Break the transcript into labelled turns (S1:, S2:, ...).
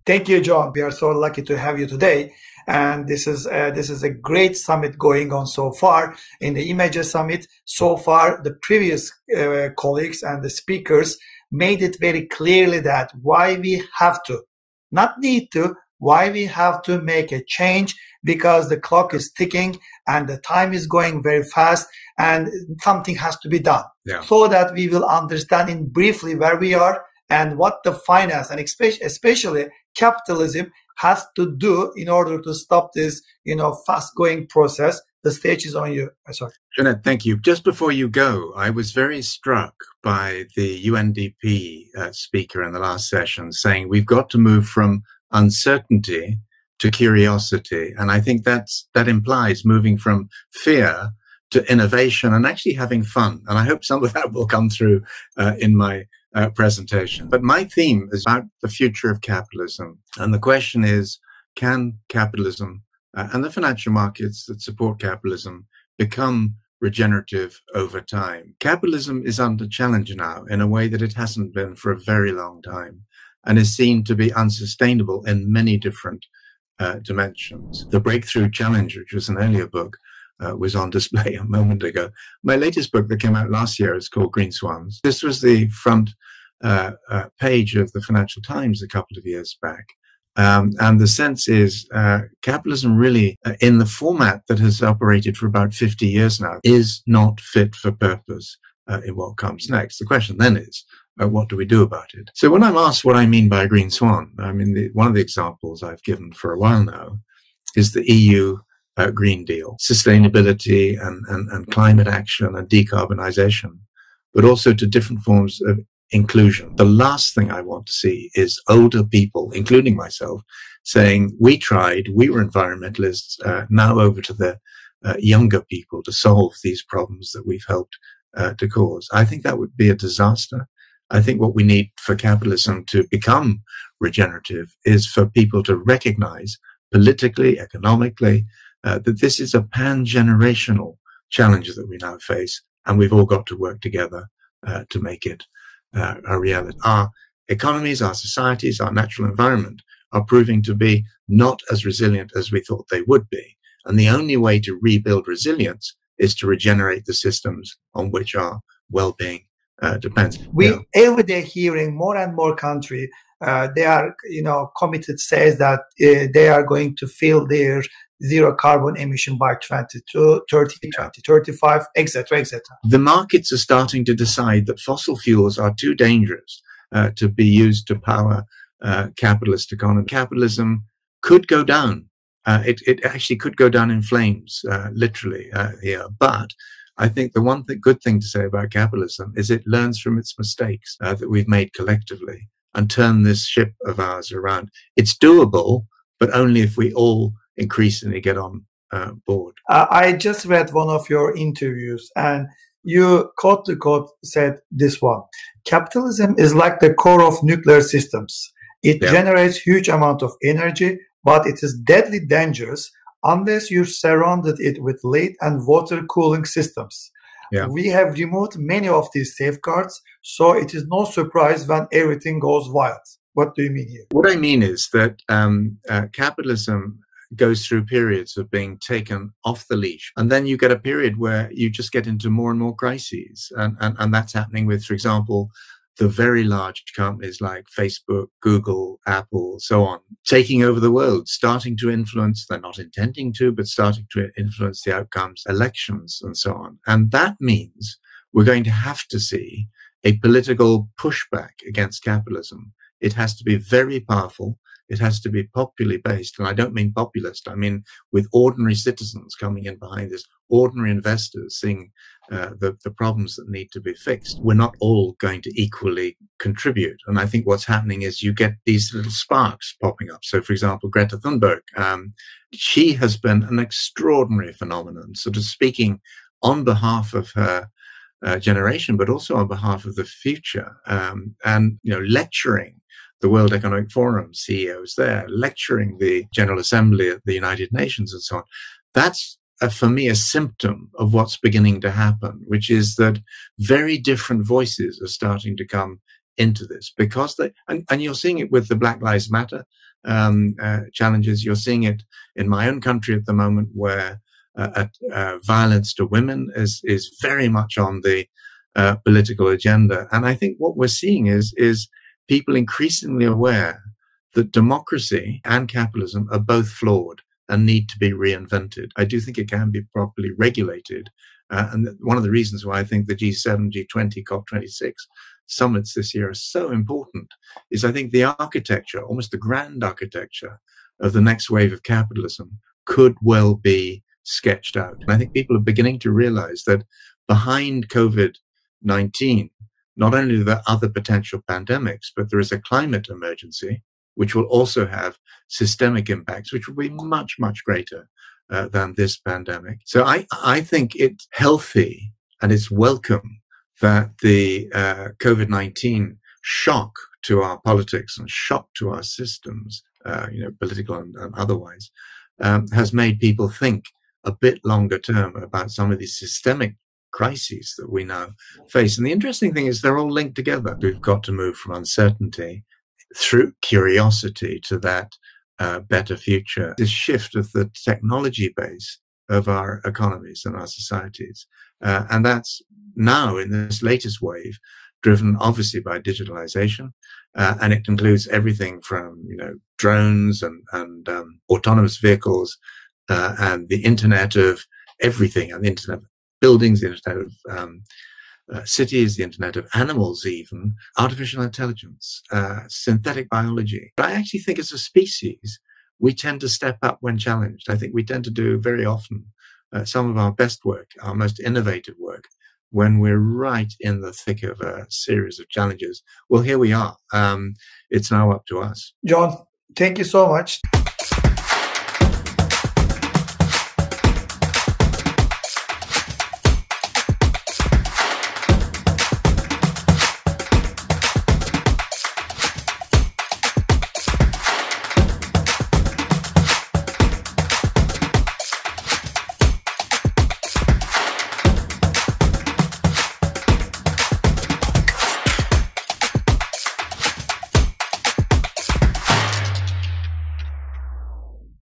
S1: Thank you, John. We are so lucky to have you today. And this is a great summit going on so far. In the Images Summit, so far, the previous colleagues and the speakers made it very clearly that why we have to, not need to, why we have to make a change, because the clock is ticking and the time is going very fast and something has to be done. So that we will understand in briefly where we are and what the finance and especially capitalism has to do in order to stop this, fast-going process. The stage is on you. Sorry.
S2: Jeanette, thank you. Just before you go, I was very struck by the UNDP speaker in the last session saying we've got to move from uncertainty to curiosity. And I think that implies moving from fear to innovation and actually having fun. And I hope some of that will come through in my presentation. But my theme is about the future of capitalism. And the question is, can capitalism and the financial markets that support capitalism become regenerative over time? Capitalism is under challenge now in a way that it hasn't been for a very long time and is seen to be unsustainable in many different dimensions. The Breakthrough Challenge, which was an earlier book, was on display a moment ago. My latest book that came out last year is called Green Swans. This was the front page of the Financial Times a couple of years back. And the sense is capitalism really, in the format that has operated for about 50 years now, is not fit for purpose in what comes next. The question then is, what do we do about it? So when I'm asked what I mean by a green swan, I mean, one of the examples I've given for a while now is the EU Green Deal, sustainability and climate action and decarbonization, but also to different forms of inclusion. The last thing I want to see is older people, including myself, saying, we tried, we were environmentalists, now over to the younger people to solve these problems that we've helped to cause. I think that would be a disaster. I think what we need for capitalism to become regenerative is for people to recognize politically, economically, that this is a pan-generational challenge that we now face, and we've all got to work together to make it a reality. Our economies, our societies, our natural environment are proving to be not as resilient as we thought they would be. And the only way to rebuild resilience is to regenerate the systems on which our well-being depends.
S1: Every day hearing more and more countries, they are, committed, says that they are going to fill their zero carbon emission by 2030, 2035, etc., etc.
S2: The markets are starting to decide that fossil fuels are too dangerous to be used to power capitalist economy. Capitalism could go down. It actually could go down in flames, literally here. But I think the good thing to say about capitalism is it learns from its mistakes that we've made collectively and turn this ship of ours around. It's doable, but only if we all increasingly get on board.
S1: I just read one of your interviews and you quote to quote said this one: capitalism is like the core of nuclear systems. It generates huge amount of energy, but it is deadly dangerous unless you surrounded it with lead and water cooling systems. We have removed many of these safeguards, so it is no surprise when everything goes wild. What do you mean here?
S2: What I mean is that capitalism goes through periods of being taken off the leash. And then you get a period where you just get into more and more crises. And that's happening with, for example, the very large companies like Facebook, Google, Apple, so on, taking over the world, starting to influence, they're not intending to, but starting to influence the outcomes, elections, and so on. And that means we're going to have to see a political pushback against capitalism. It has to be very powerful. It has to be popularly based. And I don't mean populist. I mean with ordinary citizens coming in behind this, ordinary investors seeing the problems that need to be fixed. We're not all going to equally contribute. And I think what's happening is you get these little sparks popping up. So, for example, Greta Thunberg, she has been an extraordinary phenomenon, sort of speaking on behalf of her generation, but also on behalf of the future, and, lecturing the World Economic Forum CEOs there, lecturing the General Assembly at the United Nations and so on. That's, for me, a symptom of what's beginning to happen, which is that very different voices are starting to come into this because and you're seeing it with the Black Lives Matter challenges. You're seeing it in my own country at the moment, where violence to women is very much on the political agenda. And I think what we're seeing is people increasingly aware that democracy and capitalism are both flawed and need to be reinvented. I do think it can be properly regulated. And one of the reasons why I think the G7, G20, COP26 summits this year are so important is I think the architecture, almost the grand architecture of the next wave of capitalism could well be sketched out. And I think people are beginning to realize that behind COVID-19, not only are there other potential pandemics, but there is a climate emergency, which will also have systemic impacts, which will be much, much greater than this pandemic. So I think it's healthy and it's welcome that the COVID-19 shock to our politics and shock to our systems, political and otherwise, has made people think a bit longer term about some of these systemic crises that we now face. And the interesting thing is they're all linked together. We've got to move from uncertainty through curiosity to that better future. This shift of the technology base of our economies and our societies. And that's now in this latest wave, driven obviously by digitalization. And it includes everything from, drones and autonomous vehicles, and the internet of everything, and the internet of buildings, the internet of cities, the internet of animals, even artificial intelligence, synthetic biology. But I actually think as a species, we tend to step up when challenged. I think we tend to do very often some of our best work, our most innovative work, when we're right in the thick of a series of challenges. Well, here we are. It's now up to us.
S1: John, thank you so much.